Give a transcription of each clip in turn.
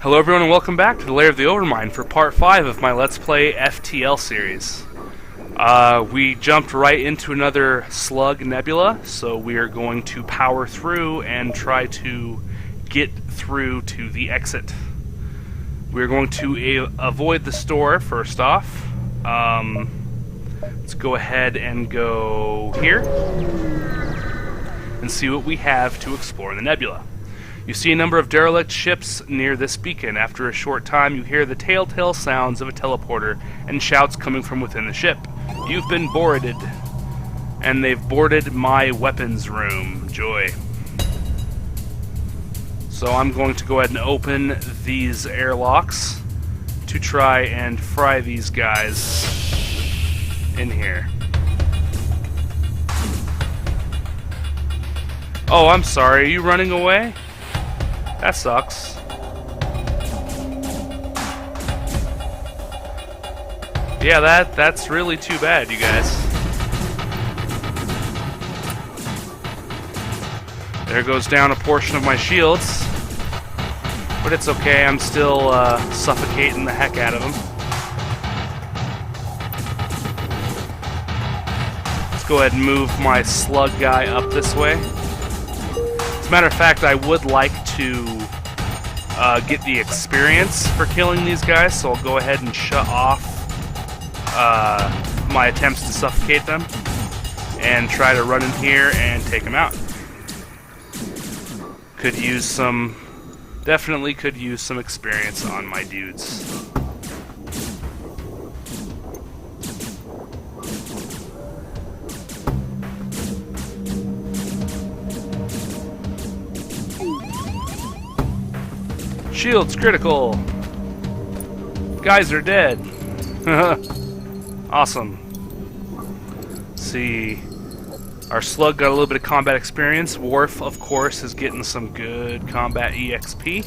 Hello everyone and welcome back to the Lair of the Overmind for part 5 of my Let's Play FTL series. We jumped right into another Slug Nebula, so we are going to power through and try to get through to the exit. We're going to avoid the store first off. Let's go ahead and go here and see what we have to explore in the nebula. You see a number of derelict ships near this beacon. After a short time, you hear the telltale sounds of a teleporter and shouts coming from within the ship. You've been boarded, and they've boarded my weapons room. Joy. So I'm going to go ahead and open these airlocks to try and fry these guys in here. Oh, I'm sorry. Are you running away? That sucks. Yeah, that's really too bad, you guys. There goes down a portion of my shields. But it's okay, I'm still suffocating the heck out of them. Let's go ahead and move my slug guy up this way. As a matter of fact, I would like to get the experience for killing these guys, so I'll go ahead and shut off my attempts to suffocate them and try to run in here and take them out. Could use some, definitely could use some experience on my dudes. Shield's critical. Guys are dead. Awesome. Let's see. Our slug got a little bit of combat experience. Worf, of course, is getting some good combat EXP.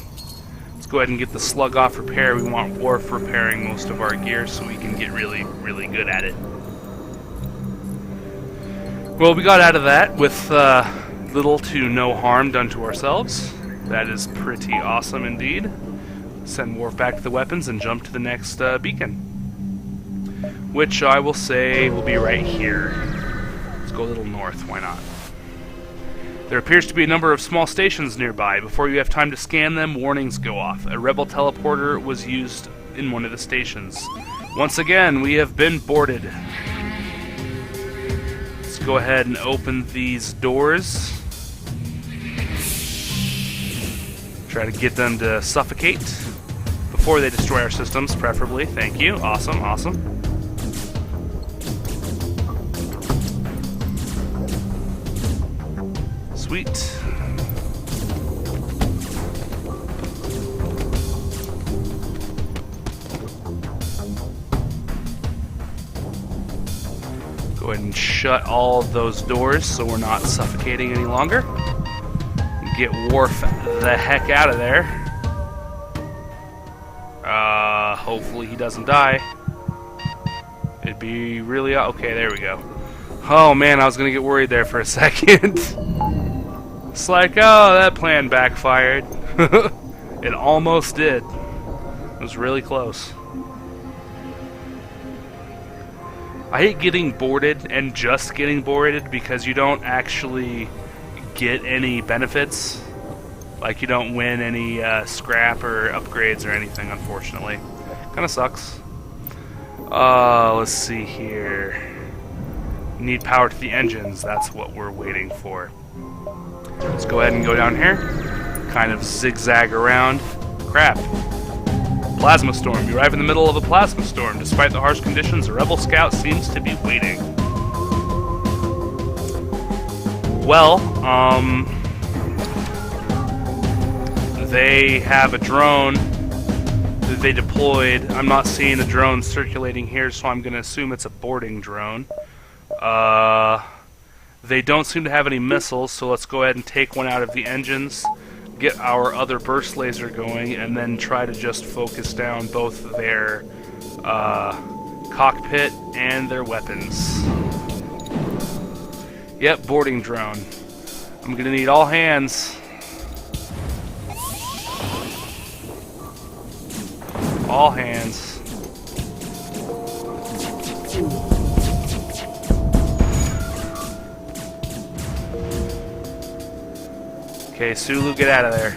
Let's go ahead and get the slug off repair. We want Worf repairing most of our gear so we can get really, really good at it. Well, we got out of that with little to no harm done to ourselves. That is pretty awesome indeed. Send Worf back to the weapons and jump to the next beacon. Which I will say will be right here. Let's go a little north, why not? There appears to be a number of small stations nearby. Before you have time to scan them, warnings go off. A rebel teleporter was used in one of the stations. Once again, we have been boarded. Let's go ahead and open these doors. Try to get them to suffocate before they destroy our systems, preferably. Thank you. Awesome, awesome. Sweet. Go ahead and shut all of those doors so we're not suffocating any longer. Get Worf the heck out of there. Hopefully he doesn't die. It'd be really... okay, there we go. Oh man, I was gonna get worried there for a second. It's like, oh, that plan backfired. It almost did. It was really close. I hate getting boarded and just getting boarded because you don't actually get any benefits. Like, you don't win any scrap or upgrades or anything, unfortunately. Kinda sucks. Let's see here. Need power to the engines, that's what we're waiting for. Let's go ahead and go down here. Kind of zigzag around. Crap. Plasma storm. You arrive in the middle of a plasma storm. Despite the harsh conditions, a rebel scout seems to be waiting. Well, they have a drone that they deployed. I'm not seeing a drone circulating here, so I'm going to assume it's a boarding drone. They don't seem to have any missiles, so let's go ahead and take one out of the engines, get our other burst laser going, and then try to just focus down both their cockpit and their weapons. Yep, boarding drone. I'm gonna need all hands. all hands. Okay, Sulu, get out of there.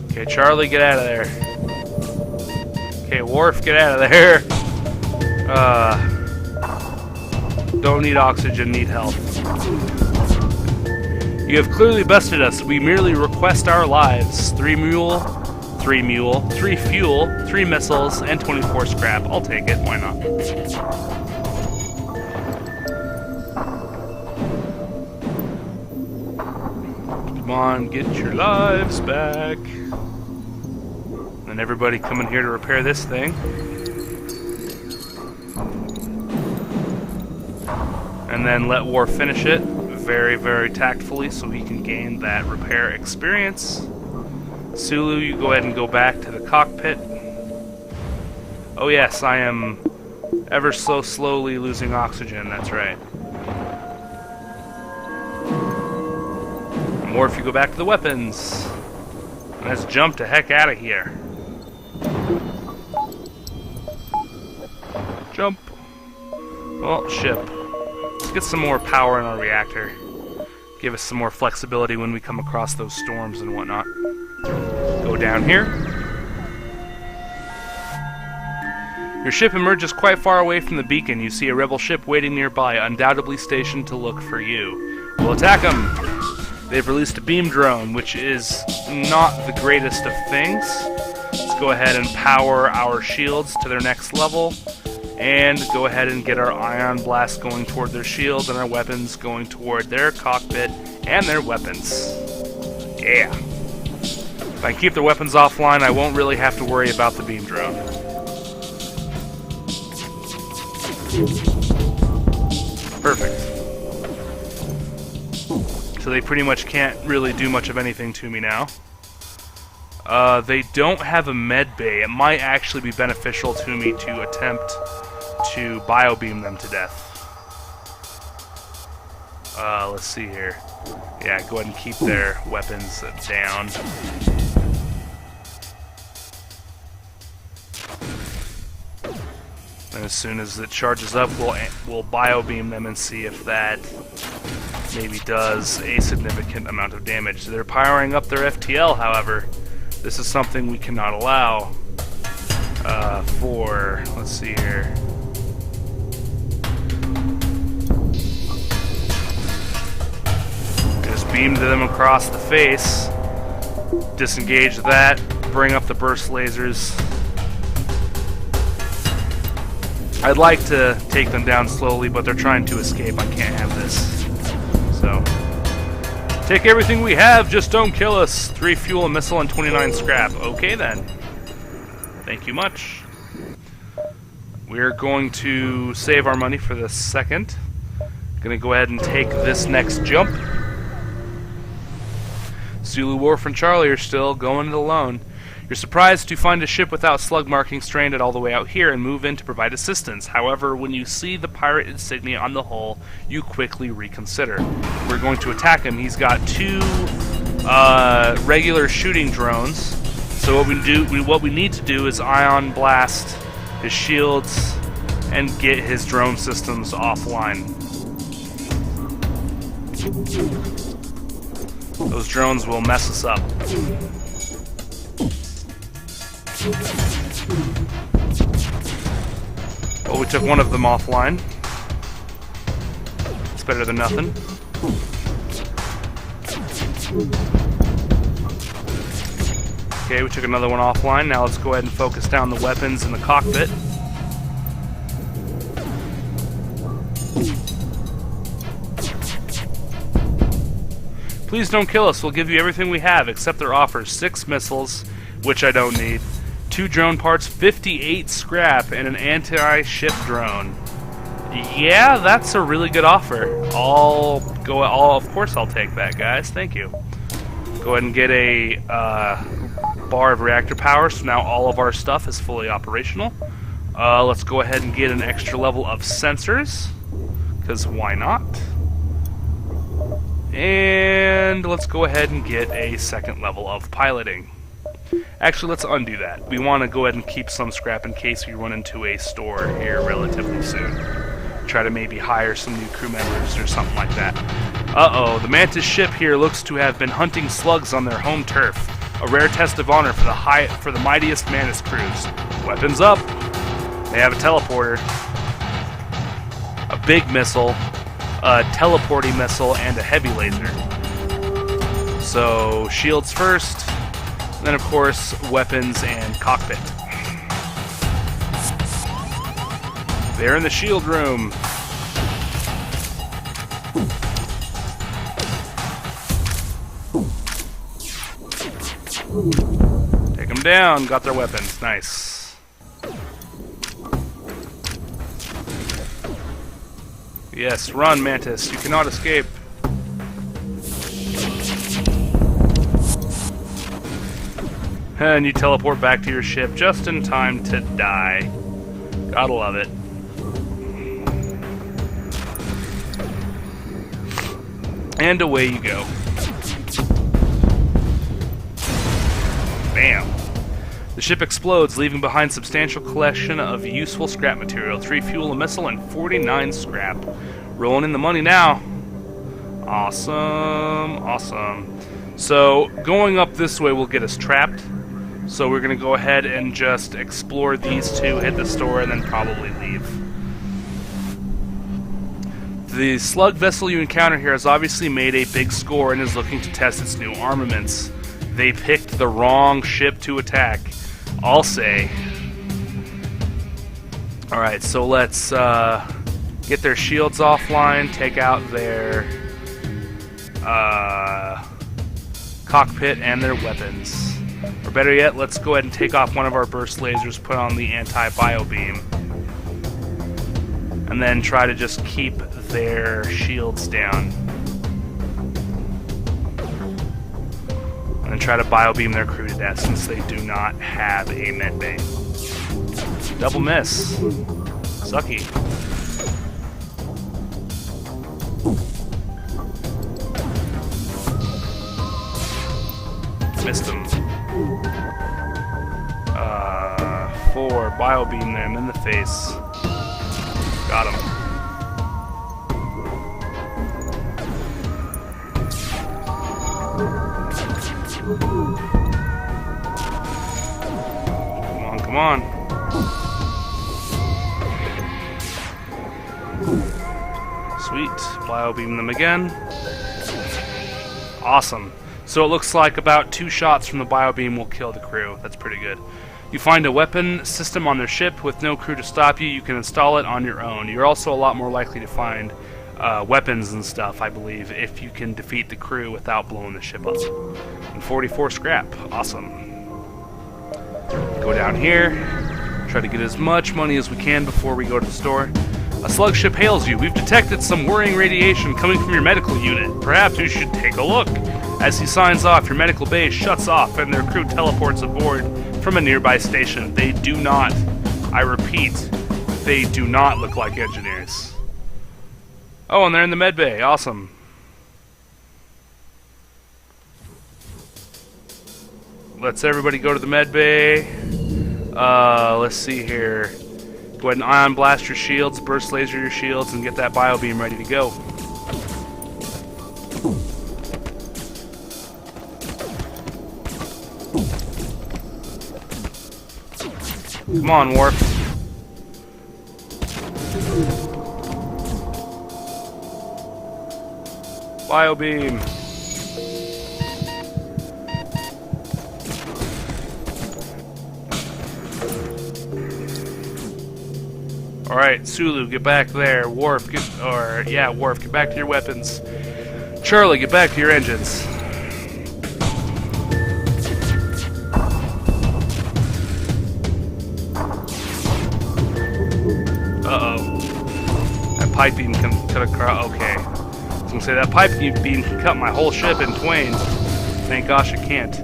Okay, Charlie, get out of there. Okay, Worf, get out of there. Don't need oxygen, need help. You have clearly bested us. We merely request our lives. 3 mule, 3 fuel, 3 missiles, and 24 scrap. I'll take it, why not? Come on, get your lives back. And everybody coming here to repair this thing. And then let Worf finish it very, very tactfully so he can gain that repair experience. Sulu, you go ahead and go back to the cockpit. Oh yes, I am ever so slowly losing oxygen, that's right. And Worf, you go back to the weapons. And let's jump the heck out of here. Jump. Well, ship. Let's get some more power in our reactor. Give us some more flexibility when we come across those storms and whatnot. Go down here. Your ship emerges quite far away from the beacon. You see a rebel ship waiting nearby, undoubtedly stationed to look for you. We'll attack them. They've released a beam drone, which is not the greatest of things. Let's go ahead and power our shields to their next level. And go ahead and get our ion blast going toward their shields and our weapons going toward their cockpit and their weapons. Yeah. If I keep their weapons offline, I won't really have to worry about the beam drone. Perfect. So they pretty much can't really do much of anything to me now. They don't have a med bay. It might actually be beneficial to me to attempt to biobeam them to death. Let's see here. Yeah, go ahead and keep their weapons down. And as soon as it charges up, we'll biobeam them and see if that maybe does a significant amount of damage. They're powering up their FTL, however. This is something we cannot allow for, let's see here. Just beam them across the face, disengage that, bring up the burst lasers. I'd like to take them down slowly, but they're trying to escape. I can't have this. So, take everything we have, just don't kill us. 3 fuel, a missile, and 29 scrap. Okay then. Thank you much. We're going to save our money for the second. Gonna go ahead and take this next jump. Sulu, Worf, and Charlie are still going it alone. You're surprised to find a ship without slug marking stranded all the way out here and move in to provide assistance. However, when you see the pirate insignia on the hull, you quickly reconsider. We're going to attack him. He's got 2 regular shooting drones. So what we need to do is ion blast his shields and get his drone systems offline. Those drones will mess us up. Well, we took one of them offline. It's better than nothing. Okay, we took another one offline. Now let's go ahead and focus down the weapons in the cockpit. Please don't kill us. We'll give you everything we have, except their offers. 6 missiles, which I don't need. 2 drone parts, 58 scrap, and an anti-ship drone. Yeah, that's a really good offer. Of course I'll take that, guys. Thank you. Go ahead and get a bar of reactor power, so now all of our stuff is fully operational. Let's go ahead and get an extra level of sensors, because why not? And let's go ahead and get a second level of piloting. Actually, let's undo that. We want to go ahead and keep some scrap in case we run into a store here relatively soon. Try to maybe hire some new crew members or something like that. Uh-oh, the Mantis ship here looks to have been hunting slugs on their home turf. A rare test of honor for the mightiest Mantis crews. Weapons up. They have a teleporter, a big missile, a teleporting missile, and a heavy laser. So, shields first, and then of course, weapons and cockpit. They're in the shield room. Take them down, got their weapons, nice. Yes, run, Mantis. You cannot escape. And you teleport back to your ship just in time to die. Gotta love it. And away you go. Bam. The ship explodes, leaving behind a substantial collection of useful scrap material. 3 fuel, a missile, and 49 scrap. Rolling in the money now. Awesome, awesome. So, going up this way will get us trapped. So we're going to go ahead and just explore these two, hit the store, and then probably leave. The slug vessel you encounter here has obviously made a big score and is looking to test its new armaments. They picked the wrong ship to attack, I'll say. Alright, so let's get their shields offline, take out their cockpit and their weapons. Or better yet, let's go ahead and take off one of our burst lasers, put on the anti-bio beam, and then try to just keep their shields down. And try to bio beam their crew to death since they do not have a med bay. Double miss. Sucky. Missed them. 4. Bio beam them in the face. Got him. Come on, come on. Sweet. Bio beam them again. Awesome. So it looks like about 2 shots from the bio beam will kill the crew. That's pretty good. You find a weapon system on their ship with no crew to stop you. You can install it on your own. You're also a lot more likely to find weapons and stuff, I believe, if you can defeat the crew without blowing the ship up. And 44 scrap. Awesome. Go down here. Try to get as much money as we can before we go to the store. A slug ship hails you. We've detected some worrying radiation coming from your medical unit. Perhaps you should take a look. As he signs off, your medical base shuts off and their crew teleports aboard from a nearby station. They do not, I repeat, they do not look like engineers. Oh, and they're in the med bay. Awesome. Let's everybody go to the med bay. Let's see here. Go ahead and ion blast your shields, burst laser your shields, and get that bio beam ready to go. Come on, Warp. Bio beam. Alright, Sulu, get back there. Worf, get back to your weapons. Charlie, get back to your engines. Uh-oh. That pipe beam can cut across. Okay. I was gonna say, that pipe beam can cut my whole ship in twain. Thank gosh it can't.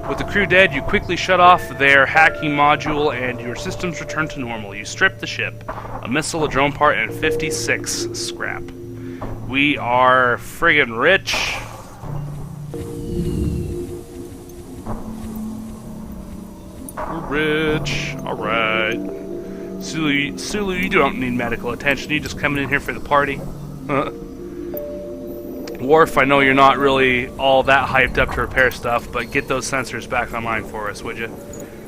With the crew dead, you quickly shut off their hacking module and your systems return to normal. You strip the ship, a missile, a drone part, and 56 scrap. We are friggin' rich. We're rich. Alright. Sulu, you don't need medical attention. You're just coming in here for the party. Worf, I know you're not really all that hyped up to repair stuff, but get those sensors back online for us, would you?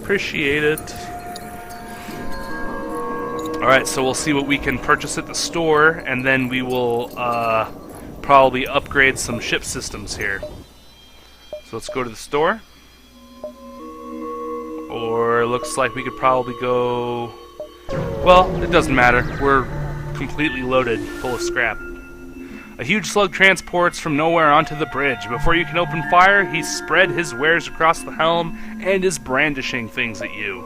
Appreciate it. Alright, so we'll see what we can purchase at the store, and then we will probably upgrade some ship systems here. So let's go to the store. Or it looks like we could probably go... Well, it doesn't matter. We're completely loaded, full of scrap. A huge slug transports from nowhere onto the bridge. Before you can open fire, he's spread his wares across the helm and is brandishing things at you.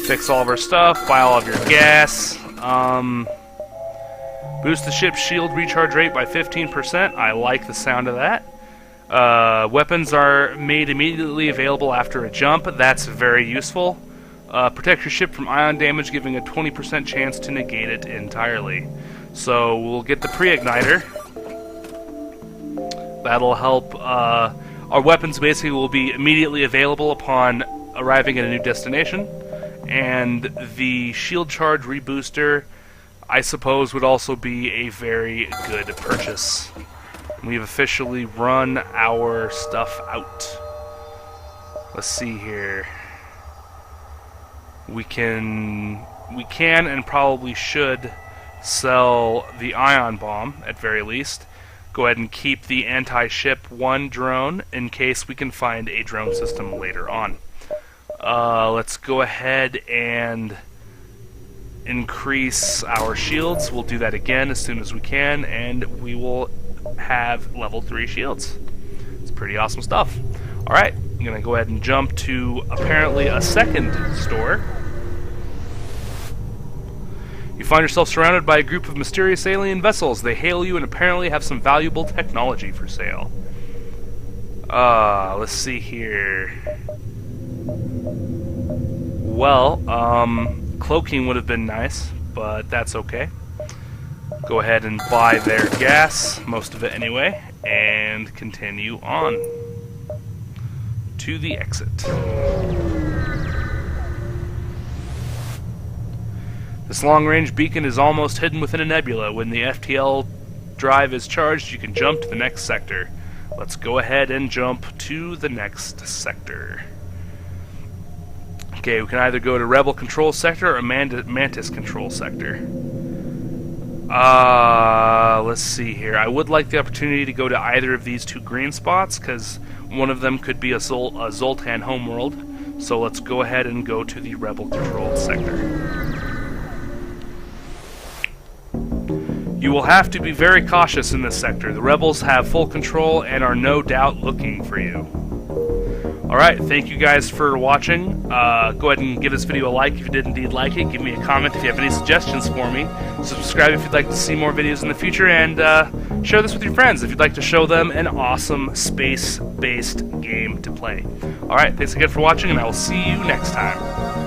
Fix all of our stuff, buy all of your gas. Boost the ship's shield recharge rate by 15%. I like the sound of that. Weapons are made immediately available after a jump. That's very useful. Protect your ship from ion damage, giving a 20% chance to negate it entirely. So we'll get the pre-igniter. That'll help. Our weapons basically will be immediately available upon arriving at a new destination. And the shield charge rebooster, I suppose, would also be a very good purchase. We've officially run our stuff out. Let's see here. We can and probably should sell the ion bomb at very least. Go ahead and keep the anti-ship 1 drone in case we can find a drone system later on. Let's go ahead and increase our shields. We'll do that again as soon as we can, and we will have level 3 shields. It's pretty awesome stuff. Alright, I'm going to go ahead and jump to apparently a second store. You find yourself surrounded by a group of mysterious alien vessels. They hail you and apparently have some valuable technology for sale. Let's see here. Well, cloaking would have been nice, but that's okay. Go ahead and buy their gas, most of it anyway, and continue on to the exit. This long-range beacon is almost hidden within a nebula. When the FTL drive is charged, you can jump to the next sector. Let's go ahead and jump to the next sector. Okay, we can either go to Rebel Control Sector or Mantis Control Sector. Let's see here. I would like the opportunity to go to either of these 2 green spots, because one of them could be a Zoltan homeworld. So let's go ahead and go to the Rebel Control Sector. You will have to be very cautious in this sector. The rebels have full control and are no doubt looking for you. Alright, thank you guys for watching. Go ahead and give this video a like if you did indeed like it. Give me a comment if you have any suggestions for me. Subscribe if you'd like to see more videos in the future. And share this with your friends if you'd like to show them an awesome space-based game to play. Alright, thanks again for watching, and I will see you next time.